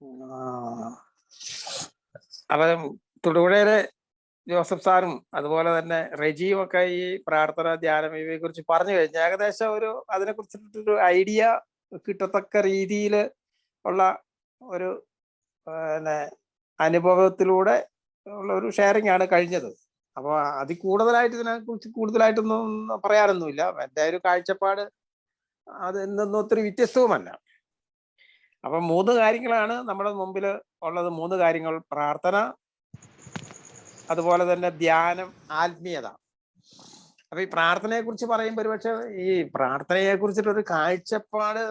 ആ, അപ്പം തൊടുപുഴയിലെ ജോസഫ് സാറും അതുപോലെ തന്നെ റെജിയും ഒക്കെ ഈ പ്രാർത്ഥന ധ്യാനം ഇവയെ കുറിച്ച് പറഞ്ഞു കഴിഞ്ഞു. ഏകദേശം ഒരു അതിനെ കുറിച്ചിട്ടൊരു ഐഡിയ കിട്ടത്തക്ക രീതിയിൽ ഉള്ള ഒരു പിന്നെ അനുഭവത്തിലൂടെ ഉള്ള ഒരു ഷെയറിംഗ് ആണ് കഴിഞ്ഞത്. അപ്പോൾ അതിൽ കൂടുതലായിട്ട് ഇതിനെ കുറിച്ച് കൂടുതലായിട്ടൊന്നും പറയാനൊന്നുമില്ല. എൻ്റെ ഒരു കാഴ്ചപ്പാട് അത് എന്നൊന്നും ഒത്തിരി വ്യത്യസ്തവുമല്ല. അപ്പം 3 കാര്യങ്ങളാണ് നമ്മുടെ മുമ്പിൽ ഉള്ളത്. 3 കാര്യങ്ങൾ: പ്രാർത്ഥന, അതുപോലെ തന്നെ ധ്യാനം, ആത്മീയത. അപ്പൊ ഈ പ്രാർത്ഥനയെ കുറിച്ച് പറയുമ്പോൾ ഒരുപക്ഷെ ഈ പ്രാർത്ഥനയെ കുറിച്ചിട്ടൊരു കാഴ്ചപ്പാട്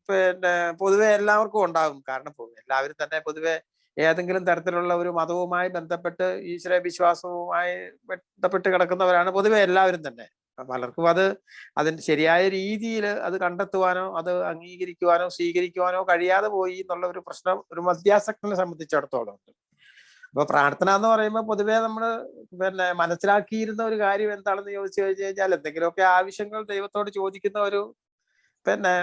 പിന്നെ പൊതുവെ എല്ലാവർക്കും ഉണ്ടാകും. കാരണം എല്ലാവരും തന്നെ പൊതുവെ ഏതെങ്കിലും തരത്തിലുള്ള ഒരു മതവുമായി ബന്ധപ്പെട്ട് ഈശ്വര വിശ്വാസവുമായി ബന്ധപ്പെട്ട് കിടക്കുന്നവരാണ് പൊതുവെ എല്ലാവരും തന്നെ. പലർക്കും അതിന്റെ ശരിയായ രീതിയിൽ അത് കണ്ടെത്തുവാനോ അത് അംഗീകരിക്കുവാനോ സ്വീകരിക്കുവാനോ കഴിയാതെ പോയി എന്നുള്ള ഒരു പ്രശ്നം ഒരു മധ്യാസക്തനെ സംബന്ധിച്ചിടത്തോളം ഉണ്ട്. അപ്പൊ പ്രാർത്ഥന എന്ന് പറയുമ്പോൾ പൊതുവെ നമ്മള് മനസ്സിലാക്കിയിരുന്ന ഒരു കാര്യം എന്താണെന്ന് ചോദിച്ചു കഴിഞ്ഞാൽ എന്തെങ്കിലുമൊക്കെ ആവശ്യങ്ങൾ ദൈവത്തോട് ചോദിക്കുന്ന ഒരു പിന്നെ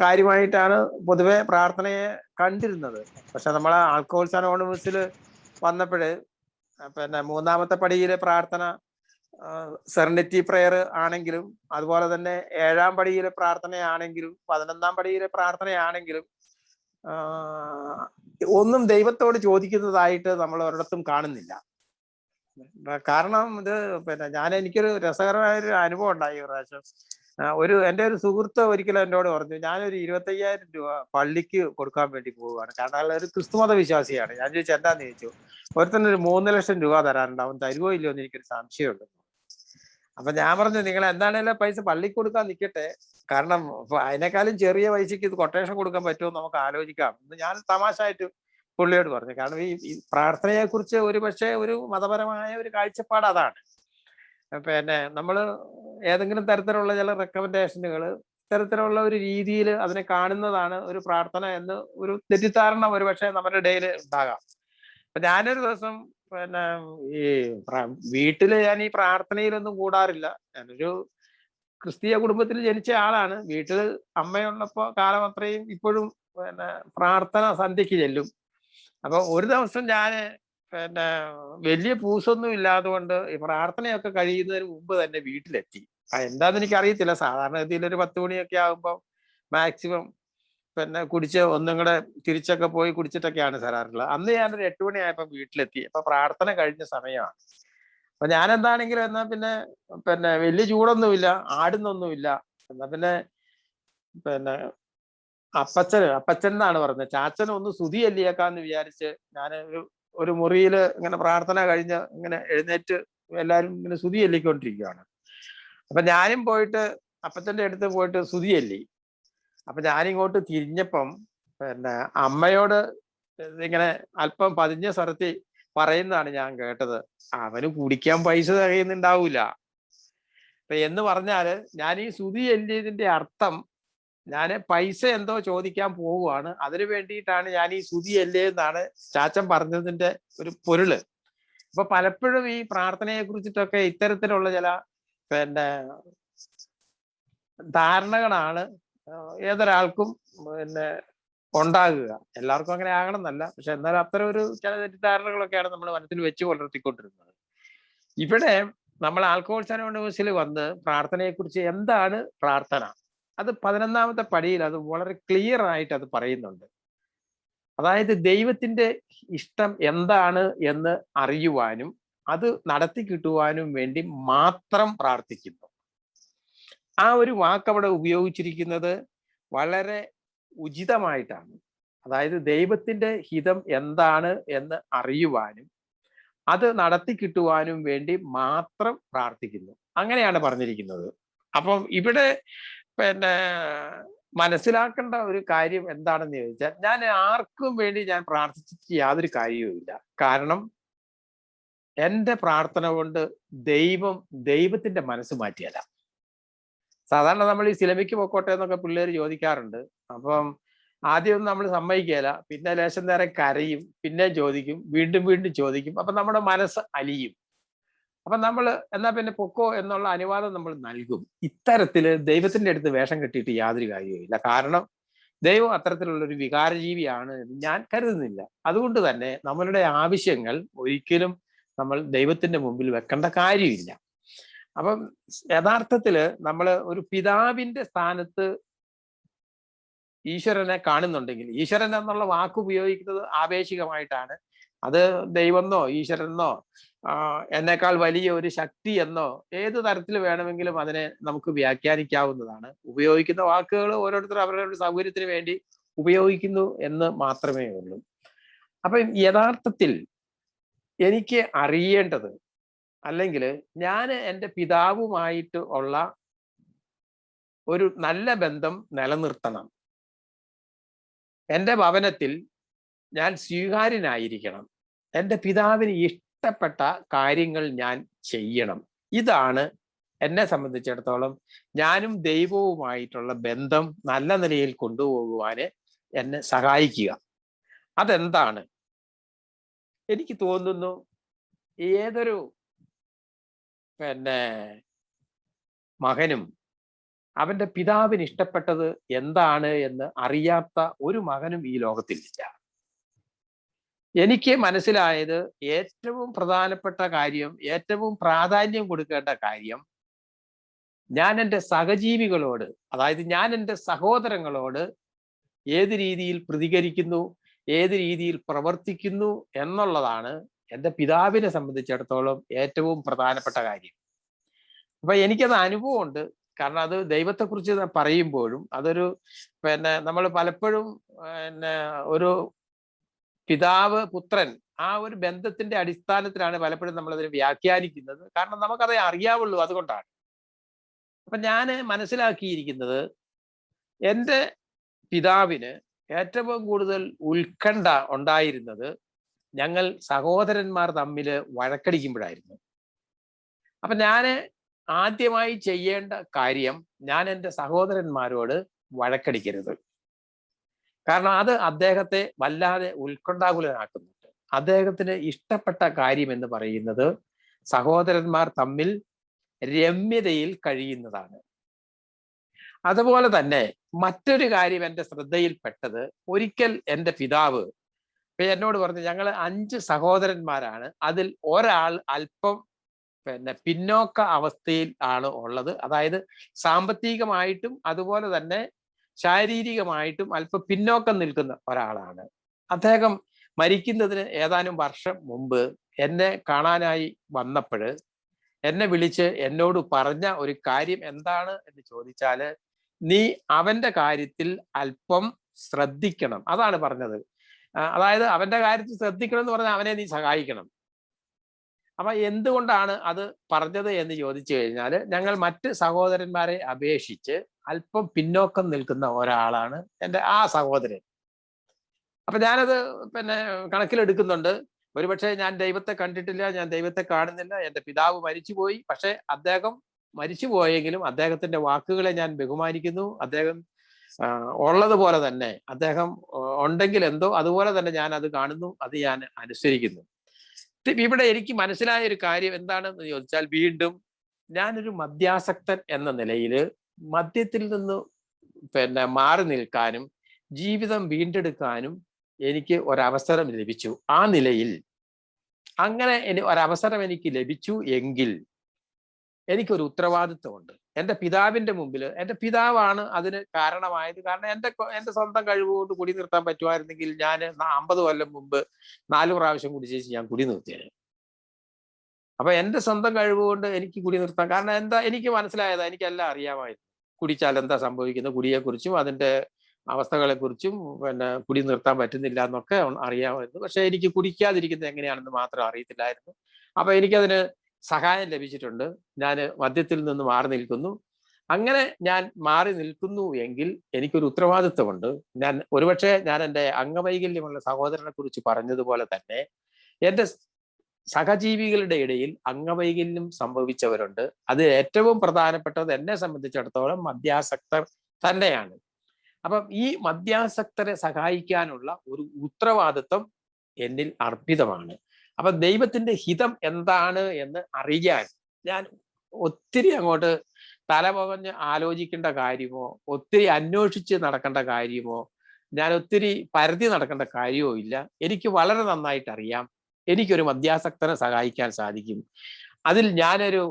കാര്യമായിട്ടാണ് പൊതുവെ പ്രാർത്ഥനയെ കണ്ടിരുന്നത്. പക്ഷെ നമ്മളെ ആൽക്കഹോൾസ് അനോണിമസിൽ വന്നപ്പോഴ് മൂന്നാമത്തെ പടിയിലെ പ്രാർത്ഥന സെറനിറ്റി പ്രെയർ ആണെങ്കിലും, അതുപോലെ തന്നെ 7-ാം പടിയിലെ പ്രാർത്ഥനയാണെങ്കിലും 11-ാം പടിയിലെ പ്രാർത്ഥനയാണെങ്കിലും ഒന്നും ദൈവത്തോട് ചോദിക്കുന്നതായിട്ട് നമ്മൾ ഒരിടത്തും കാണുന്നില്ല. കാരണം ഇത് എനിക്കൊരു രസകരമായൊരു അനുഭവം ഉണ്ടായി ഒരു പ്രാവശ്യം. എൻ്റെ ഒരു സുഹൃത്ത് ഒരിക്കലും എന്നോട് പറഞ്ഞു, ഞാനൊരു 25,000 രൂപ പള്ളിക്ക് കൊടുക്കാൻ വേണ്ടി പോവുകയാണ്. കാരണം അയാൾ ഒരു ക്രിസ്തുമത വിശ്വാസിയാണ്. ഞാൻ ചോദിച്ചു എന്താന്ന് ചോദിച്ചു. ഒരുത്തനൊരു 3 ലക്ഷം രൂപ തരാറുണ്ട്, അവൻ തരുവോ ഇല്ലയോ എന്ന് എനിക്കൊരു സംശയമുണ്ട്. അപ്പൊ ഞാൻ പറഞ്ഞു, നിങ്ങൾ എന്താണേലും പൈസ പള്ളിക്ക് കൊടുക്കാൻ നിൽക്കട്ടെ, കാരണം അതിനേക്കാളും ചെറിയ പൈസക്ക് ഇത് കൊട്ടേഷൻ കൊടുക്കാൻ പറ്റുമോ നമുക്ക് ആലോചിക്കാം എന്ന് ഞാൻ തമാശയായിട്ട് പുള്ളിയോട് പറഞ്ഞു. കാരണം ഈ പ്രാർത്ഥനയെ കുറിച്ച് ഒരു പക്ഷേ ഒരു മതപരമായ ഒരു കാഴ്ചപ്പാട് അതാണ്. നമ്മൾ ഏതെങ്കിലും തരത്തിലുള്ള ചില റെക്കമെൻഡേഷനുകൾ ഇത്തരത്തിലുള്ള ഒരു രീതിയിൽ അതിനെ കാണുന്നതാണ് ഒരു പ്രാർത്ഥന എന്ന് ഒരു തെറ്റിദ്ധാരണ ഒരു പക്ഷേ നമ്മുടെ ഇടയിൽ ഉണ്ടാകാം. അപ്പൊ ഞാനൊരു ദിവസം ഈ വീട്ടില് ഞാൻ ഈ പ്രാർത്ഥനയിലൊന്നും കൂടാറില്ല. ഞാനൊരു ക്രിസ്തീയ കുടുംബത്തിൽ ജനിച്ച ആളാണ്. വീട്ടിൽ അമ്മയുള്ളപ്പോ കാലം അത്രയും ഇപ്പോഴും പ്രാർത്ഥന സന്ധ്യക്ക് ചെല്ലും. അപ്പൊ ഒരു ദിവസം ഞാന് വലിയ പൂസൊന്നും ഇല്ലാതെ കൊണ്ട് ഈ പ്രാർത്ഥനയൊക്കെ കഴിയുന്നതിന് മുമ്പ് തന്നെ വീട്ടിലെത്തി. എന്താന്ന് എനിക്ക് അറിയത്തില്ല. സാധാരണഗതിയിൽ ഒരു 10 മണിയൊക്കെ ആകുമ്പോൾ മാക്സിമം കുടിച്ച് ഒന്നും കൂടെ തിരിച്ചൊക്കെ പോയി കുടിച്ചിട്ടൊക്കെയാണ് തരാറുള്ളത്. അന്ന് ഞാനൊരു 8 മണിയായപ്പോൾ വീട്ടിലെത്തി. അപ്പൊ പ്രാർത്ഥന കഴിഞ്ഞ സമയമാണ്. അപ്പൊ ഞാൻ എന്താണെങ്കിലും എന്നാ പിന്നെ വലിയ ചൂടൊന്നുമില്ല, ആടുന്നൊന്നുമില്ല. എന്നാ പിന്നെ അപ്പച്ചൻ എന്നാണ് പറഞ്ഞത്, ചാച്ചൻ ഒന്ന് സ്തുതി ചൊല്ലിയേക്കാന്ന് വിചാരിച്ച് ഞാൻ ഒരു മുറിയില് ഇങ്ങനെ പ്രാർത്ഥന കഴിഞ്ഞ് ഇങ്ങനെ എഴുന്നേറ്റ് എല്ലാവരും ഇങ്ങനെ സ്തുതി ചൊല്ലിക്കൊണ്ടിരിക്കുകയാണ്. അപ്പൊ ഞാനും പോയിട്ട് അപ്പച്ചന്റെ അടുത്ത് പോയിട്ട് സ്തുതി ചൊല്ലി. അപ്പൊ ഞാനിങ്ങോട്ട് തിരിഞ്ഞപ്പം അമ്മയോട് ഇങ്ങനെ അല്പം പതിഞ്ഞ സ്വരത്തിൽ പറയുന്നതാണ് ഞാൻ കേട്ടത്, അവന് കുടിക്കാൻ പൈസ തികയുന്നുണ്ടാവൂല. എന്ന് പറഞ്ഞാല് ഞാൻ ഈ സ്തുതി ചൊല്ലിയതിന്റെ അർത്ഥം ഞാൻ പൈസ എന്തോ ചോദിക്കാൻ പോവുകയാണ്, അതിനു വേണ്ടിയിട്ടാണ് ഞാൻ ഈ സ്തുതി ചൊല്ലിയതെന്നാണ് ചാച്ചൻ പറഞ്ഞതിന്റെ ഒരു പൊരുള്. അപ്പൊ പലപ്പോഴും ഈ പ്രാർത്ഥനയെ കുറിച്ചിട്ടൊക്കെ ഇത്തരത്തിലുള്ള ചില ധാരണകളാണ് ഏതൊരാൾക്കും ഉണ്ടാകുക. എല്ലാവർക്കും അങ്ങനെ ആകണം എന്നല്ല, പക്ഷെ എന്നാലും അത്തരം ഒരു ചില തെറ്റിദ്ധാരണകളൊക്കെയാണ് നമ്മൾ മനസ്സിൽ വെച്ച് പുലർത്തിക്കൊണ്ടിരുന്നത്. ഇവിടെ നമ്മൾ ആൽക്കഹോൾസ് അനോണിമസിൽ വന്ന് പ്രാർത്ഥനയെ കുറിച്ച് എന്താണ് പ്രാർത്ഥന, അത് 11-ാമത്തെ പടിയിൽ അത് വളരെ ക്ലിയർ ആയിട്ട് അത് പറയുന്നുണ്ട്. അതായത് ദൈവത്തിന്റെ ഇഷ്ടം എന്താണ് എന്ന് അറിയുവാനും അത് നടത്തി കിട്ടുവാനും വേണ്ടി മാത്രം പ്രാർത്ഥിക്കുന്നു. ആ ഒരു വാക്ക് അവിടെ ഉപയോഗിച്ചിരിക്കുന്നത് വളരെ ഉചിതമായിട്ടാണ്. അതായത് ദൈവത്തിന്റെ ഹിതം എന്താണ് എന്ന് അറിയുവാനും അത് നടത്തി കിട്ടുവാനും വേണ്ടി മാത്രം പ്രാർത്ഥിക്കുന്നു, അങ്ങനെയാണ് പറഞ്ഞിരിക്കുന്നത്. അപ്പം ഇവിടെ മനസ്സിലാക്കേണ്ട ഒരു കാര്യം എന്താണെന്ന് ചോദിച്ചാൽ, ഞാൻ ആർക്കും വേണ്ടി ഞാൻ പ്രാർത്ഥിച്ചിട്ട് യാതൊരു കാര്യവുമില്ല. കാരണം എൻ്റെ പ്രാർത്ഥന കൊണ്ട് ദൈവത്തിന്റെ മനസ്സ് മാറ്റിയല്ല. സാധാരണ നമ്മൾ ഈ സിനിമയ്ക്ക് പൊക്കോട്ടെ എന്നൊക്കെ പിള്ളേർ ചോദിക്കാറുണ്ട്. അപ്പം ആദ്യമൊന്നും നമ്മൾ സമ്മതിക്കുകയില്ല, പിന്നെ ലേശം നേരം കരയും, പിന്നെ ചോദിക്കും, വീണ്ടും വീണ്ടും ചോദിക്കും. അപ്പൊ നമ്മുടെ മനസ്സ് അലിയും. അപ്പൊ നമ്മൾ എന്നാ പിന്നെ പൊക്കോ എന്നുള്ള അനുവാദം നമ്മൾ നൽകും. ഇത്തരത്തില് ദൈവത്തിന്റെ അടുത്ത് വേഷം കെട്ടിയിട്ട് യാതൊരു കാര്യവുമില്ല. കാരണം ദൈവം അത്തരത്തിലുള്ളൊരു വികാരജീവിയാണ് എന്ന് ഞാൻ കരുതുന്നില്ല. അതുകൊണ്ട് തന്നെ നമ്മളുടെ ആവശ്യങ്ങൾ ഒരിക്കലും നമ്മൾ ദൈവത്തിന്റെ മുമ്പിൽ വെക്കേണ്ട കാര്യമില്ല. അപ്പം യഥാർത്ഥത്തില് നമ്മൾ ഒരു പിതാവിന്റെ സ്ഥാനത്ത് ഈശ്വരനെ കാണുന്നുണ്ടെങ്കിൽ, ഈശ്വരൻ എന്നുള്ള വാക്ക് ഉപയോഗിക്കുന്നത് ആപേക്ഷികമായിട്ടാണ്. അത് ദൈവമെന്നോ ഈശ്വരനെന്നോ എന്നേക്കാൾ വലിയ ഒരു ശക്തി എന്നോ ഏത് തരത്തിൽ വേണമെങ്കിലും അതിനെ നമുക്ക് വ്യാഖ്യാനിക്കാവുന്നതാണ്. ഉപയോഗിക്കുന്ന വാക്കുകൾ ഓരോരുത്തരും അവരുടെ സൗകര്യത്തിന് വേണ്ടി ഉപയോഗിക്കുന്നു എന്ന് മാത്രമേ ഉള്ളൂ. അപ്പൊ യഥാർത്ഥത്തിൽ എനിക്ക് അറിയേണ്ടത്, അല്ലെങ്കിൽ ഞാൻ എൻ്റെ പിതാവുമായിട്ട് ഉള്ള ഒരു നല്ല ബന്ധം നിലനിർത്തണം. എൻ്റെ ഭവനത്തിൽ ഞാൻ സ്വീകാര്യനായിരിക്കണം. എൻ്റെ പിതാവിന് ഇഷ്ടപ്പെട്ട കാര്യങ്ങൾ ഞാൻ ചെയ്യണം. ഇതാണ് എന്നെ സംബന്ധിച്ചിടത്തോളം ഞാനും ദൈവവുമായിട്ടുള്ള ബന്ധം നല്ല നിലയിൽ കൊണ്ടുപോകുവാന് എന്നെ സഹായിക്കുക. അതെന്താണ്? എനിക്ക് തോന്നുന്നു ഏതൊരു മകനും അവന്റെ പിതാവിന് ഇഷ്ടപ്പെട്ടത് എന്താണ് എന്ന് അറിയാത്ത ഒരു മകനും ഈ ലോകത്തിലില്ല. എനിക്ക് മനസ്സിലായത് ഏറ്റവും പ്രധാനപ്പെട്ട കാര്യം, ഏറ്റവും പ്രാധാന്യം കൊടുക്കേണ്ട കാര്യം, ഞാൻ എൻ്റെ സഹജീവികളോട്, അതായത് ഞാൻ എൻ്റെ സഹോദരങ്ങളോട് ഏത് രീതിയിൽ പ്രതികരിക്കുന്നു, ഏത് രീതിയിൽ പ്രവർത്തിക്കുന്നു എന്നുള്ളതാണ് എൻ്റെ പിതാവിനെ സംബന്ധിച്ചിടത്തോളം ഏറ്റവും പ്രധാനപ്പെട്ട കാര്യം. അപ്പൊ എനിക്കത് അനുഭവമുണ്ട്. കാരണം അത് ദൈവത്തെക്കുറിച്ച് പറയുമ്പോഴും അതൊരു നമ്മൾ പലപ്പോഴും ഒരു പിതാവ് പുത്രൻ ആ ഒരു ബന്ധത്തിന്റെ അടിസ്ഥാനത്തിലാണ് പലപ്പോഴും നമ്മളതിനെ വ്യാഖ്യാനിക്കുന്നത്. കാരണം നമുക്കതേ അറിയാവുള്ളൂ, അതുകൊണ്ടാണ്. അപ്പൊ ഞാൻ മനസ്സിലാക്കിയിരിക്കുന്നത്, എൻ്റെ പിതാവിന് ഏറ്റവും കൂടുതൽ ഉത്കണ്ഠ ഉണ്ടായിരുന്നത് ഞങ്ങൾ സഹോദരന്മാർ തമ്മിൽ വഴക്കടിക്കുമ്പോഴായിരുന്നു. അപ്പൊ ഞാൻ ആദ്യമായി ചെയ്യേണ്ട കാര്യം, ഞാൻ എൻ്റെ സഹോദരന്മാരോട് വഴക്കടിക്കരുത്. കാരണം അത് അദ്ദേഹത്തെ വല്ലാതെ ഉത്കണ്ഠാകുലനാക്കുന്നുണ്ട്. അദ്ദേഹത്തിന് ഇഷ്ടപ്പെട്ട കാര്യം എന്ന് പറയുന്നത് സഹോദരന്മാർ തമ്മിൽ രമ്യതയിൽ കഴിയുന്നതാണ്. അതുപോലെ തന്നെ മറ്റൊരു കാര്യം എൻ്റെ ശ്രദ്ധയിൽപ്പെട്ടത്, ഒരിക്കൽ എൻ്റെ പിതാവ് എന്നോട് പറഞ്ഞു, ഞങ്ങൾ 5 സഹോദരന്മാരാണ്, അതിൽ ഒരാൾ അല്പം പിന്നോക്ക അവസ്ഥയിൽ ആണ് ഉള്ളത്. അതായത് സാമ്പത്തികമായിട്ടും അതുപോലെ തന്നെ ശാരീരികമായിട്ടും അല്പം പിന്നോക്കം നിൽക്കുന്ന ഒരാളാണ്. അദ്ദേഹം മരിക്കുന്നതിന് ഏതാനും വർഷം മുമ്പ് എന്നെ കാണാനായി വന്നപ്പോൾ എന്നെ വിളിച്ച് എന്നോട് പറഞ്ഞ ഒരു കാര്യം എന്താണ് എന്ന് ചോദിച്ചാൽ, നീ അവന്റെ കാര്യത്തിൽ അല്പം ശ്രദ്ധിക്കണം. അതാണ് പറഞ്ഞത്. അതായത് അവന്റെ കാര്യത്തിൽ ശ്രദ്ധിക്കണം എന്ന് പറഞ്ഞാൽ അവനെ നീ സഹായിക്കണം. അപ്പൊ എന്തുകൊണ്ടാണ് അത് പറഞ്ഞത് എന്ന് ചോദിച്ചു കഴിഞ്ഞാൽ, ഞങ്ങൾ മറ്റ് സഹോദരന്മാരെ അപേക്ഷിച്ച് അല്പം പിന്നോക്കം നിൽക്കുന്ന ഒരാളാണ് എൻ്റെ ആ സഹോദരൻ. അപ്പൊ ഞാനത് കണക്കിലെടുക്കുന്നുണ്ട്. ഒരുപക്ഷെ ഞാൻ ദൈവത്തെ കണ്ടിട്ടില്ല, ഞാൻ ദൈവത്തെ കാണുന്നില്ല, എൻ്റെ പിതാവ് മരിച്ചുപോയി. പക്ഷെ അദ്ദേഹം മരിച്ചുപോയെങ്കിലും അദ്ദേഹത്തിന്റെ വാക്കുകളെ ഞാൻ ബഹുമാനിക്കുന്നു. അദ്ദേഹം ഉള്ളതുപോലെ തന്നെ, അദ്ദേഹം ഉണ്ടെങ്കിൽ എന്തോ അതുപോലെ തന്നെ ഞാൻ അത് കാണുന്നു, അത് ഞാൻ അനുസരിക്കുന്നു. ഇവിടെ എനിക്ക് മനസ്സിലായ ഒരു കാര്യം എന്താണെന്ന് ചോദിച്ചാൽ, വീണ്ടും ഞാനൊരു മദ്യാസക്തൻ എന്ന നിലയിൽ മദ്യത്തിൽ നിന്ന് മാറി നിൽക്കാനും ജീവിതം വീണ്ടെടുക്കാനും എനിക്ക് ഒരവസരം ലഭിച്ചു. ആ നിലയിൽ അങ്ങനെ ഒരവസരം എനിക്ക് ലഭിച്ചു എങ്കിൽ എനിക്കൊരു ഉത്തരവാദിത്വമുണ്ട് എൻ്റെ പിതാവിന്റെ മുമ്പിൽ. എൻ്റെ പിതാവാണ് അതിന് കാരണമായത്. കാരണം എൻ്റെ സ്വന്തം കഴിവുകൊണ്ട് കുടി നിർത്താൻ പറ്റുമായിരുന്നെങ്കിൽ ഞാൻ 50 കൊല്ലം മുമ്പ് 4 പ്രാവശ്യം കുടിച്ചേച്ച് ഞാൻ കുടി നിർത്തിയത്. അപ്പൊ എൻ്റെ സ്വന്തം കഴിവുകൊണ്ട് എനിക്ക് കുടി നിർത്താം. കാരണം എന്താ, എനിക്ക് മനസ്സിലായതാ, എനിക്കെല്ലാം അറിയാമായിരുന്നു. കുടിച്ചാൽ എന്താ സംഭവിക്കുന്നത്, കുടിയെക്കുറിച്ചും അതിൻ്റെ അവസ്ഥകളെക്കുറിച്ചും കുടി നിർത്താൻ പറ്റുന്നില്ല എന്നൊക്കെ അറിയാമായിരുന്നു. പക്ഷെ എനിക്ക് കുടിക്കാതിരിക്കുന്നത് എങ്ങനെയാണെന്ന് മാത്രം അറിയത്തില്ലായിരുന്നു. അപ്പൊ എനിക്കതിന് സഹായം ലഭിച്ചിട്ടുണ്ട്. ഞാൻ മദ്യത്തിൽ നിന്ന് മാറി നിൽക്കുന്നു. അങ്ങനെ ഞാൻ മാറി നിൽക്കുന്നു എങ്കിൽ എനിക്കൊരു ഉത്തരവാദിത്വമുണ്ട്. ഞാൻ ഒരുപക്ഷെ ഞാൻ എൻ്റെ അംഗവൈകല്യമുള്ള സഹോദരനെ കുറിച്ച് പറഞ്ഞതുപോലെ തന്നെ എൻ്റെ സഹജീവികളുടെ ഇടയിൽ അംഗവൈകല്യം സംഭവിച്ചവരുണ്ട്. അത് ഏറ്റവും പ്രധാനപ്പെട്ടത് എന്നെ സംബന്ധിച്ചിടത്തോളം മദ്യാസക്തർ തന്നെയാണ്. അപ്പം ഈ മദ്യാസക്തരെ സഹായിക്കാനുള്ള ഒരു ഉത്തരവാദിത്വം എന്നിൽ അർപ്പിതമാണ്. അപ്പൊ ദൈവത്തിന്റെ ഹിതം എന്താണ് എന്ന് അറിയാൻ ഞാൻ ഒത്തിരി അങ്ങോട്ട് തലപുകഞ്ഞ് ആലോചിക്കേണ്ട കാര്യമോ ഒത്തിരി അന്വേഷിച്ച് നടക്കേണ്ട കാര്യമോ ഞാൻ ഒത്തിരി പരതി നടക്കേണ്ട കാര്യമോ ഇല്ല. എനിക്ക് വളരെ നന്നായിട്ട് അറിയാം എനിക്കൊരു മദ്യാസക്തനെ സഹായിക്കാൻ സാധിക്കും. അതിൽ ഞാനൊരു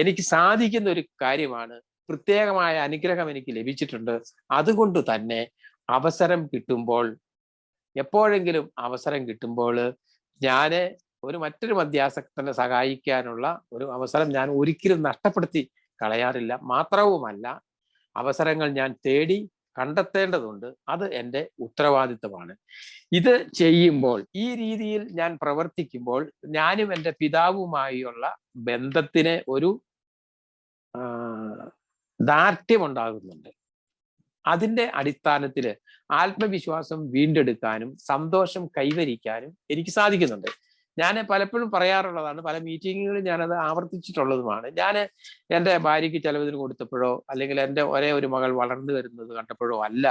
എനിക്ക് സാധിക്കുന്ന ഒരു കാര്യമാണ്. പ്രത്യേകമായ അനുഗ്രഹം എനിക്ക് ലഭിച്ചിട്ടുണ്ട്. അതുകൊണ്ട് തന്നെ അവസരം കിട്ടുമ്പോൾ, എപ്പോഴെങ്കിലും അവസരം കിട്ടുമ്പോൾ ഞാൻ മറ്റൊരു മദ്യാസക്തനെ സഹായിക്കാനുള്ള ഒരു അവസരം ഞാൻ ഒരിക്കലും നഷ്ടപ്പെടുത്തി കളയാറില്ല. മാത്രവുമല്ല, അവസരങ്ങൾ ഞാൻ തേടി കണ്ടെത്തേണ്ടതുണ്ട്. അത് എൻ്റെ ഉത്തരവാദിത്തമാണ്. ഇത് ചെയ്യുമ്പോൾ, ഈ രീതിയിൽ ഞാൻ പ്രവർത്തിക്കുമ്പോൾ, ഞാനും എൻ്റെ പിതാവുമായുള്ള ബന്ധത്തിന് ഒരു ദാർഢ്യമുണ്ടാകുന്നുണ്ട്. അതിൻ്റെ അടിസ്ഥാനത്തിൽ ആത്മവിശ്വാസം വീണ്ടെടുക്കാനും സന്തോഷം കൈവരിക്കാനും എനിക്ക് സാധിക്കുന്നുണ്ട്. ഞാൻ പലപ്പോഴും പറയാറുള്ളതാണ്, പല മീറ്റിങ്ങുകളിൽ ഞാനത് ആവർത്തിച്ചിട്ടുള്ളതുമാണ്. ഞാൻ എൻ്റെ ഭാര്യയ്ക്ക് ചെലവിന് കൊടുത്തപ്പോഴോ അല്ലെങ്കിൽ എൻ്റെ ഒരേ ഒരു മകൾ വളർന്നു വരുന്നത് കണ്ടപ്പോഴോ അല്ല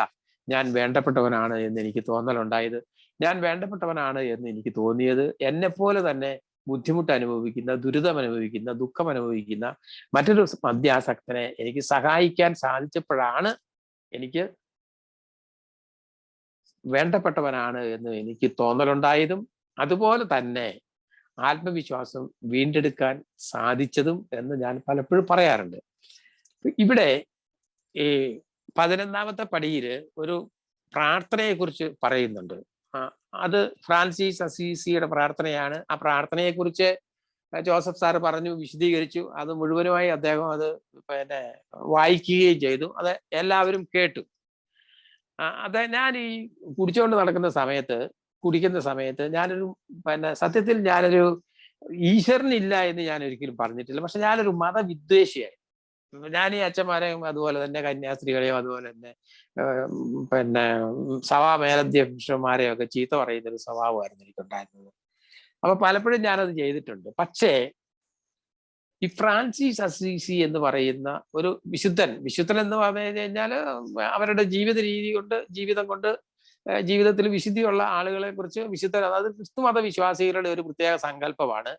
ഞാൻ വേണ്ടപ്പെട്ടവനാണ് എന്ന് എനിക്ക് തോന്നലുണ്ടായത്. ഞാൻ വേണ്ടപ്പെട്ടവനാണ് എന്ന് എനിക്ക് തോന്നിയത് എന്നെപ്പോലെ തന്നെ ബുദ്ധിമുട്ട് അനുഭവിക്കുന്ന, ദുരിതം അനുഭവിക്കുന്ന, ദുഃഖം അനുഭവിക്കുന്ന മറ്റൊരു മദ്യാസക്തനെ എനിക്ക് സഹായിക്കാൻ സാധിച്ചപ്പോഴാണ് എനിക്ക് വേണ്ടപ്പെട്ടവനാണ് എന്ന് എനിക്ക് തോന്നലുണ്ടായതും അതുപോലെ തന്നെ ആത്മവിശ്വാസം വീണ്ടെടുക്കാൻ സാധിച്ചതും എന്ന് ഞാൻ പലപ്പോഴും പറയാറുണ്ട്. ഇവിടെ ഈ 11ാമത്തെ പടിയിൽ ഒരു പ്രാർത്ഥനയെ കുറിച്ച് പറയുന്നുണ്ട്. അത് ഫ്രാൻസിസ് അസീസിയുടെ പ്രാർത്ഥനയാണ്. ആ പ്രാർത്ഥനയെ കുറിച്ച് ജോസഫ് സാറ് പറഞ്ഞു, വിശദീകരിച്ചു. അത് മുഴുവനുമായി അദ്ദേഹം അത് വായിക്കുകയും ചെയ്തു. അത് എല്ലാവരും കേട്ടു. അത് ഞാൻ ഈ കുടിച്ചുകൊണ്ട് നടക്കുന്ന സമയത്ത് ഞാനൊരു സത്യത്തിൽ ഞാനൊരു ഈശ്വരനില്ല എന്ന് ഞാൻ ഒരിക്കലും പറഞ്ഞിട്ടില്ല. പക്ഷെ ഞാനൊരു മതവിദ്വേഷിയായി. ഞാൻ ഈ അച്ഛന്മാരെയും അതുപോലെ തന്നെ കന്യാസ്ത്രീകളെയും അതുപോലെ തന്നെ സഭാ മേലധ്യക്ഷന്മാരെയും ഒക്കെ ചീത്ത പറയുന്ന ഒരു സ്വഭാവമായിരുന്നു എനിക്കുണ്ടായിരുന്നത്. അപ്പൊ പലപ്പോഴും ഞാനത് ചെയ്തിട്ടുണ്ട്. പക്ഷേ ഈ ഫ്രാൻസിസ് അസീസി എന്ന് പറയുന്ന ഒരു വിശുദ്ധൻ എന്ന് പറഞ്ഞു കഴിഞ്ഞാൽ അവരുടെ ജീവിത രീതി കൊണ്ട്, ജീവിതത്തിൽ വിശുദ്ധിയുള്ള ആളുകളെ കുറിച്ച് വിശുദ്ധൻ, അതായത് ക്രിസ്തുമത വിശ്വാസികളുടെ ഒരു പ്രത്യേക സങ്കല്പമാണ്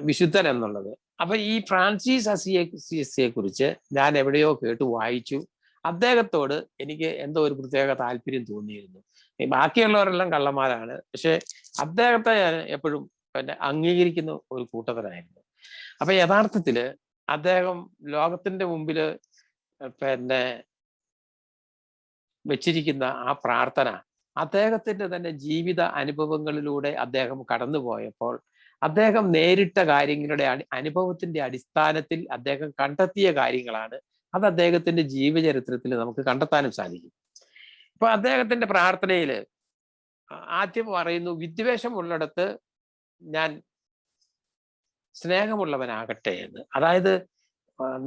വിശുദ്ധൻ എന്നുള്ളത്. അപ്പൊ ഈ ഫ്രാൻസിസ് അസീസിയെ കുറിച്ച് ഞാൻ എവിടെയോ കേട്ടു, വായിച്ചു. അദ്ദേഹത്തോട് എനിക്ക് എന്തോ ഒരു പ്രത്യേക താല്പര്യം തോന്നിയിരുന്നു. ബാക്കിയുള്ളവരെല്ലാം കള്ളന്മാരാണ്, പക്ഷെ അദ്ദേഹത്തെ ഞാൻ എപ്പോഴും അംഗീകരിക്കുന്ന ഒരു കൂട്ടത്തിലായിരുന്നു. അപ്പൊ യഥാർത്ഥത്തില് അദ്ദേഹം ലോകത്തിന്റെ മുമ്പില് വെച്ചിരിക്കുന്ന ആ പ്രാർത്ഥന അദ്ദേഹത്തിന്റെ തന്നെ ജീവിത അനുഭവങ്ങളിലൂടെ അദ്ദേഹം കടന്നുപോയപ്പോൾ അദ്ദേഹം നേരിട്ട കാര്യങ്ങളുടെ അനുഭവത്തിന്റെ അടിസ്ഥാനത്തിൽ അദ്ദേഹം കണ്ടെത്തിയ കാര്യങ്ങളാണ്. അത് അദ്ദേഹത്തിന്റെ ജീവചരിത്രത്തിൽ നമുക്ക് കണ്ടെത്താനും സാധിക്കും. ഇപ്പൊ അദ്ദേഹത്തിന്റെ പ്രാർത്ഥനയില് ആദ്യം പറയുന്നു, വിദ്വേഷമുള്ളിടത്ത് ഞാൻ സ്നേഹമുള്ളവനാകട്ടെ എന്ന്. അതായത്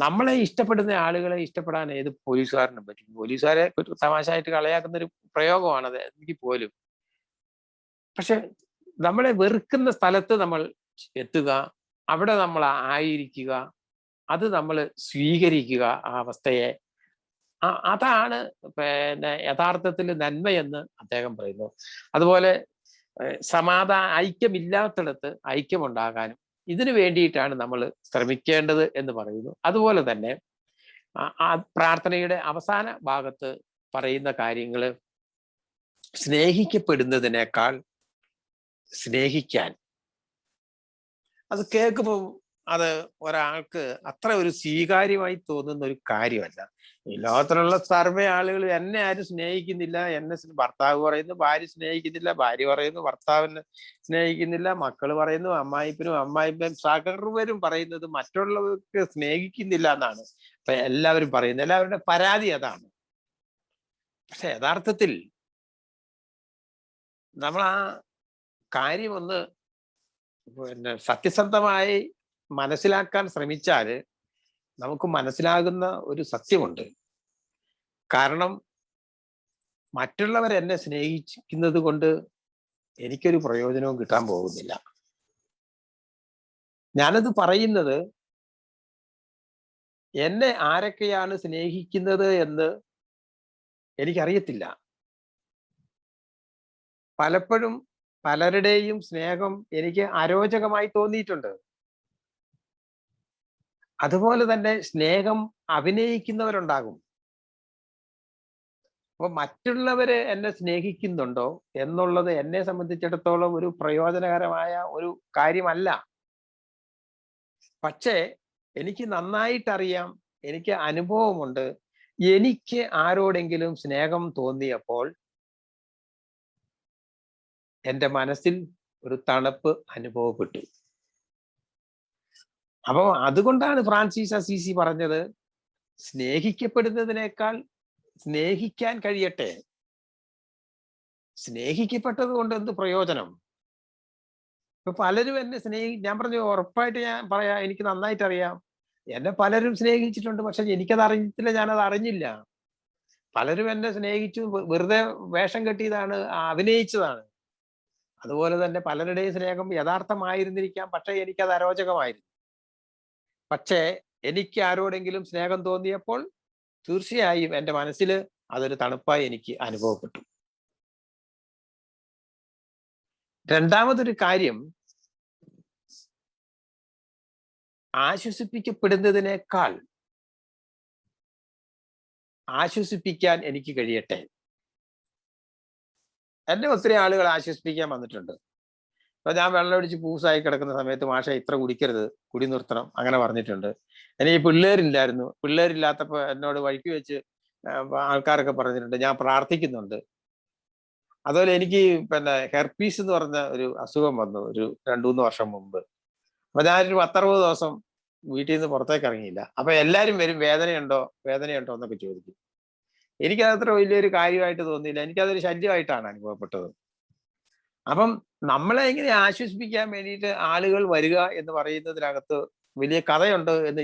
നമ്മളെ ഇഷ്ടപ്പെടുന്ന ആളുകളെ ഇഷ്ടപ്പെടാൻ ഏത് പോലീസുകാരനും പറ്റും. പോലീസുകാരെ ഒരു തമാശയായിട്ട് കളയാക്കുന്ന ഒരു പ്രയോഗമാണത് എങ്കിൽ പോലും. പക്ഷെ നമ്മളെ വെറുക്കുന്ന സ്ഥലത്ത് നമ്മൾ എത്തുക, അവിടെ നമ്മൾ ആയിരിക്കുക, അത് നമ്മൾ സ്വീകരിക്കുക, ആ അവസ്ഥയെ, അതാണ് യഥാർത്ഥത്തിൽ നന്മയെന്ന് അദ്ദേഹം പറയുന്നു. അതുപോലെ ഐക്യമില്ലാത്തിടത്ത് ഐക്യമുണ്ടാകാനും ഇതിനു വേണ്ടിയിട്ടാണ് നമ്മൾ ശ്രമിക്കേണ്ടത് എന്ന് പറയുന്നു. അതുപോലെ തന്നെ ആ പ്രാർത്ഥനയുടെ അവസാന ഭാഗത്ത് പറയുന്ന കാര്യങ്ങൾ, സ്നേഹിക്കപ്പെടുന്നതിനേക്കാൾ സ്നേഹിക്കാൻ. അത് കേൾക്കുമ്പോൾ അത് ഒരാൾക്ക് അത്ര ഒരു സ്വീകാര്യമായി തോന്നുന്ന ഒരു കാര്യമല്ല. ഈ ലോകത്തിലുള്ള സർവ്വ ആളുകൾ എന്നെ ആരും സ്നേഹിക്കുന്നില്ല, എന്നെ ഭർത്താവ് പറയുന്നു ഭാര്യ സ്നേഹിക്കുന്നില്ല, ഭാര്യ പറയുന്നു ഭർത്താവിനെ സ്നേഹിക്കുന്നില്ല, മക്കൾ പറയുന്നു അമ്മായിപ്പനും സകർവരും പറയുന്നത് മറ്റുള്ളവർക്ക് സ്നേഹിക്കുന്നില്ല എന്നാണ് അപ്പൊ എല്ലാവരും പറയുന്നത്. എല്ലാവരുടെ പരാതി അതാണ്. പക്ഷെ യഥാർത്ഥത്തിൽ നമ്മൾ ആ കാര്യം ഒന്ന് സത്യസന്ധമായി മനസ്സിലാക്കാൻ ശ്രമിച്ചാൽ നമുക്ക് മനസ്സിലാകുന്ന ഒരു സത്യമുണ്ട്. കാരണം മറ്റുള്ളവർ എന്നെ സ്നേഹിക്കുന്നത് കൊണ്ട് എനിക്കൊരു പ്രയോജനവും കിട്ടാൻ പോകുന്നില്ല. ഞാനത് പറയുന്നത് എന്നെ ആരൊക്കെയാണ് സ്നേഹിക്കുന്നത് എന്ന് എനിക്കറിയത്തില്ല. പലപ്പോഴും പലരുടെയും സ്നേഹം എനിക്ക് അരോചകമായി തോന്നിയിട്ടുണ്ട്. അതുപോലെ തന്നെ സ്നേഹം അഭിനയിക്കുന്നവരുണ്ടാകും. അപ്പൊ മറ്റുള്ളവര് എന്നെ സ്നേഹിക്കുന്നുണ്ടോ എന്നുള്ളത് എന്നെ സംബന്ധിച്ചിടത്തോളം ഒരു പ്രയോജനകരമായ ഒരു കാര്യമല്ല. പക്ഷേ എനിക്ക് നന്നായിട്ടറിയാം, എനിക്ക് അനുഭവമുണ്ട്. എനിക്ക് ആരോടെങ്കിലും സ്നേഹം തോന്നിയപ്പോൾ എൻ്റെ മനസ്സിൽ ഒരു തണുപ്പ് അനുഭവപ്പെട്ടു. അപ്പൊ അതുകൊണ്ടാണ് ഫ്രാൻസിസ് അസീസി പറഞ്ഞത്, സ്നേഹിക്കപ്പെടുന്നതിനേക്കാൾ സ്നേഹിക്കാൻ കഴിയട്ടെ. സ്നേഹിക്കപ്പെട്ടത് കൊണ്ട് എന്ത് പ്രയോജനം? ഇപ്പൊ പലരും എന്നെ ഞാൻ പറഞ്ഞു, ഉറപ്പായിട്ട് ഞാൻ പറയാ, എനിക്ക് നന്നായിട്ട് അറിയാം. എന്നെ പലരും സ്നേഹിച്ചിട്ടുണ്ട്, പക്ഷെ എനിക്കത് അറിഞ്ഞിട്ടില്ല, ഞാനത് അറിഞ്ഞില്ല. പലരും എന്നെ സ്നേഹിച്ചു, വെറുതെ വേഷം കെട്ടിയതാണ്, അഭിനയിച്ചതാണ്. അതുപോലെ തന്നെ പലരുടെയും സ്നേഹം യഥാർത്ഥമായിരുന്നിരിക്കാം, പക്ഷെ എനിക്കത് അരോചകമായിരുന്നു. പക്ഷേ എനിക്ക് ആരോടെങ്കിലും സ്നേഹം തോന്നിയപ്പോൾ തീർച്ചയായും എൻ്റെ മനസ്സിൽ അതൊരു തണുപ്പായി എനിക്ക് അനുഭവപ്പെട്ടു. രണ്ടാമതൊരു കാര്യം, ആശ്വസിപ്പിക്കപ്പെടുന്നതിനേക്കാൾ ആശ്വസിപ്പിക്കാൻ എനിക്ക് കഴിയട്ടെ. എന്നെ ഒത്തിരി ആളുകൾ ആശ്വസിപ്പിക്കാൻ വന്നിട്ടുണ്ട്. അപ്പൊ ഞാൻ വെള്ളമടിച്ച് പൂസായി കിടക്കുന്ന സമയത്ത്, മാഷ ഇത്ര കുടിക്കരുത്, കുടി നിർത്തണം, അങ്ങനെ പറഞ്ഞിട്ടുണ്ട്. എനിക്ക് പിള്ളേരില്ലായിരുന്നു. പിള്ളേരില്ലാത്തപ്പോ എന്നോട് വഴിക്ക് വെച്ച് ആൾക്കാരൊക്കെ പറഞ്ഞിട്ടുണ്ട്. ഞാൻ പ്രാർത്ഥിക്കുന്നുണ്ട്. അതുപോലെ എനിക്ക് ഹെർപ്പീസ് എന്ന് പറഞ്ഞ ഒരു അസുഖം വന്നു ഒരു 2-3 വർഷം മുമ്പ്. അപ്പൊ ഞാനൊരു 10-60 ദിവസം വീട്ടിൽ നിന്ന് പുറത്തേക്ക് ഇറങ്ങിയില്ല. അപ്പൊ എല്ലാരും വരും, വേദനയുണ്ടോ വേദനയുണ്ടോ എന്നൊക്കെ ചോദിക്കും. എനിക്കതത്ര വലിയൊരു കാര്യമായിട്ട് തോന്നിയില്ല. എനിക്കതൊരു ശല്യമായിട്ടാണ് അനുഭവപ്പെട്ടത്. അപ്പം നമ്മളെ എങ്ങനെ ആശ്വസിപ്പിക്കാൻ വേണ്ടിയിട്ട് ആളുകൾ വരിക എന്ന് പറയുന്നതിനകത്ത് വലിയ കഥയുണ്ട് എന്ന്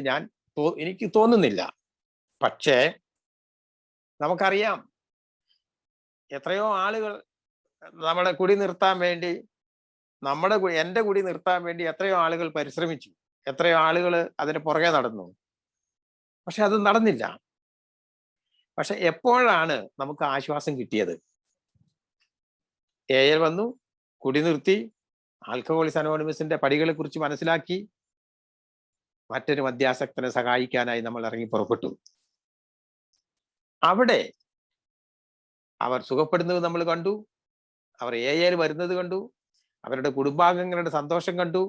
എനിക്ക് തോന്നുന്നില്ല. പക്ഷേ നമുക്കറിയാം, എത്രയോ ആളുകൾ നമ്മുടെ കുടി നിർത്താൻ വേണ്ടി, എൻ്റെ കുടി നിർത്താൻ വേണ്ടി എത്രയോ ആളുകൾ പരിശ്രമിച്ചു, എത്രയോ ആളുകൾ അതിന് പുറകെ നടന്നു. പക്ഷെ അത് നടന്നില്ല. പക്ഷെ എപ്പോഴാണ് നമുക്ക് ആശ്വാസം കിട്ടിയത്? AL വന്നു, കുടി നിർത്തി, ആൽക്കഹോളിക്സ് അനോണിമസിന്റെ പടികളെ കുറിച്ച് മനസ്സിലാക്കി, മറ്റൊരു മദ്യാസക്തനെ സഹായിക്കാനായി നമ്മൾ ഇറങ്ങി പുറപ്പെട്ടു. അവിടെ അവർ സുഖപ്പെടുന്നത് നമ്മൾ കണ്ടു, അവർ AL വരുന്നത് കണ്ടു, അവരുടെ കുടുംബാംഗങ്ങളുടെ സന്തോഷം കണ്ടു,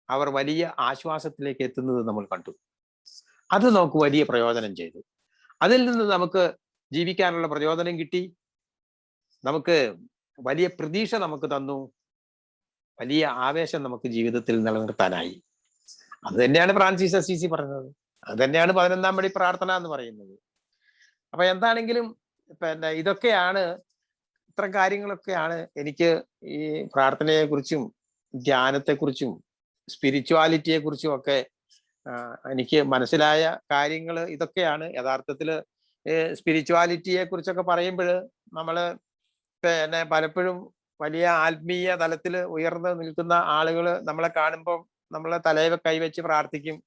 അവർ വലിയ ആശ്വാസത്തിലേക്ക് എത്തുന്നത് നമ്മൾ കണ്ടു. അത് നമുക്ക് വലിയ പ്രയോജനം ചെയ്തു. അതിൽ നിന്ന് നമുക്ക് ജീവിക്കാനുള്ള പ്രചോദനം കിട്ടി. നമുക്ക് വലിയ പ്രതീക്ഷ നമുക്ക് തന്നു, വലിയ ആവേശം നമുക്ക് ജീവിതത്തിൽ നിലനിർത്താനായി. അത് തന്നെയാണ് ഫ്രാൻസിസ് അസീസി പറഞ്ഞത്. അത് തന്നെയാണ് 11-ാം പടി പ്രാർത്ഥന എന്ന് പറയുന്നത്. അപ്പൊ എന്താണെങ്കിലും ഇതൊക്കെയാണ്, ഇത്തരം കാര്യങ്ങളൊക്കെയാണ് എനിക്ക് ഈ പ്രാർത്ഥനയെ കുറിച്ചും ധ്യാനത്തെക്കുറിച്ചും സ്പിരിച്വാലിറ്റിയെ കുറിച്ചും ഒക്കെ എനിക്ക് മനസ്സിലായ കാര്യങ്ങൾ ഇതൊക്കെയാണ്. യഥാർത്ഥത്തില് സ്പിരിച്വാലിറ്റിയെ കുറിച്ചൊക്കെ പറയുമ്പോൾ നമ്മള് പലപ്പോഴും വലിയ ആത്മീയ തലത്തിൽ ഉയർന്നു നിൽക്കുന്ന ആളുകൾ നമ്മളെ കാണുമ്പോൾ നമ്മളെ തലയിൽ കൈവച്ച് പ്രാർത്ഥിക്കും,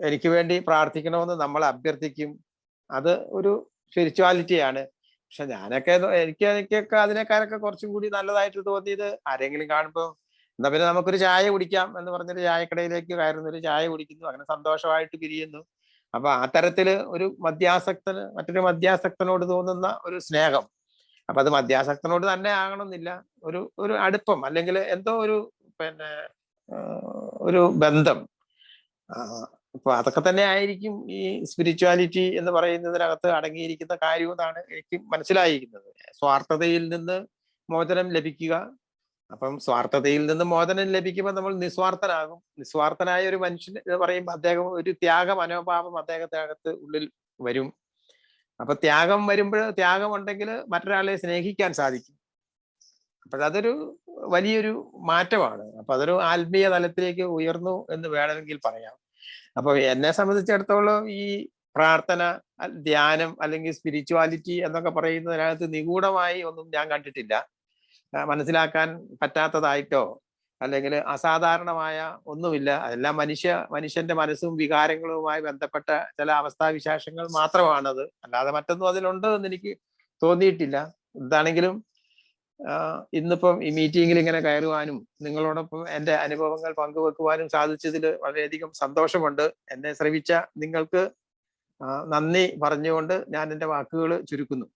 എനിക്ക് വേണ്ടി പ്രാർത്ഥിക്കണമെന്ന് നമ്മൾ അഭ്യർത്ഥിക്കും. അത് ഒരു സ്പിരിച്വാലിറ്റിയാണ്. പക്ഷെ എനിക്കൊക്കെ അതിനേക്കാളൊക്കെ കുറച്ചും കൂടി നല്ലതായിട്ട് തോന്നിയത്, ആരെങ്കിലും കാണുമ്പോൾ എന്നാ പിന്നെ നമുക്കൊരു ചായ കുടിക്കാം എന്ന് പറഞ്ഞൊരു ചായക്കടയിലേക്ക് കയറുന്നു, ഒരു ചായ കുടിക്കുന്നു, അങ്ങനെ സന്തോഷമായിട്ട് പിരിയുന്നു. അപ്പൊ ആ തരത്തില് ഒരു മദ്യാസക്തന് മറ്റൊരു മദ്യാസക്തനോട് തോന്നുന്ന ഒരു സ്നേഹം, അപ്പൊ അത് മദ്യാസക്തനോട് തന്നെ ആകണമെന്നില്ല, ഒരു അടുപ്പം അല്ലെങ്കിൽ എന്തോ ഒരു ബന്ധം. അപ്പൊ അതൊക്കെ തന്നെ ആയിരിക്കും ഈ സ്പിരിച്വാലിറ്റി എന്ന് പറയുന്നതിനകത്ത് അടങ്ങിയിരിക്കുന്ന കാര്യമെന്നാണ് എനിക്ക് മനസ്സിലായിരിക്കുന്നത്. സ്വാർത്ഥതയിൽ നിന്ന് മോചനം ലഭിക്കുക. അപ്പം സ്വാർത്ഥതയിൽ നിന്ന് മോചനം ലഭിക്കുമ്പോൾ നമ്മൾ നിസ്വാർത്ഥനാകും. നിസ്വാർത്ഥനായ ഒരു മനുഷ്യൻ എന്ന് പറയുമ്പോൾ അദ്ദേഹം ഒരു ത്യാഗ മനോഭാവം അദ്ദേഹത്തിനകത്ത് ഉള്ളിൽ വരും. അപ്പൊ ത്യാഗം വരുമ്പോൾ, ത്യാഗം ഉണ്ടെങ്കിൽ മറ്റൊരാളെ സ്നേഹിക്കാൻ സാധിക്കും. അതൊരു വലിയൊരു മാറ്റമാണ്. അപ്പൊ അതൊരു ആത്മീയ തലത്തിലേക്ക് ഉയർന്നു എന്ന് വേണമെങ്കിൽ പറയാം. അപ്പൊ എന്നെ സംബന്ധിച്ചിടത്തോളം ഈ പ്രാർത്ഥന, ധ്യാനം അല്ലെങ്കിൽ സ്പിരിച്വാലിറ്റി എന്നൊക്കെ പറയുന്നതിനകത്ത് നിഗൂഢമായി ഒന്നും ഞാൻ കണ്ടിട്ടില്ല. മനസ്സിലാക്കാൻ പറ്റാത്തതായിട്ടോ അല്ലെങ്കിൽ അസാധാരണമായ ഒന്നുമില്ല. അതെല്ലാം മനുഷ്യന്റെ മനസ്സും വികാരങ്ങളുമായി ബന്ധപ്പെട്ട ചില അവസ്ഥാവിശേഷങ്ങൾ മാത്രമാണത്. അല്ലാതെ മറ്റൊന്നും അതിലുണ്ട് എന്ന് എനിക്ക് തോന്നിയിട്ടില്ല. എന്താണെങ്കിലും ഇന്നിപ്പം ഈ മീറ്റിങ്ങിൽ ഇങ്ങനെ കയറുവാനും നിങ്ങളോടൊപ്പം എൻ്റെ അനുഭവങ്ങൾ പങ്കുവെക്കുവാനും സാധിച്ചതിൽ വളരെയധികം സന്തോഷമുണ്ട്. എന്നെ ശ്രവിച്ച നിങ്ങൾക്ക് നന്ദി പറഞ്ഞുകൊണ്ട് ഞാൻ എൻ്റെ വാക്കുകൾ ചുരുക്കുന്നു.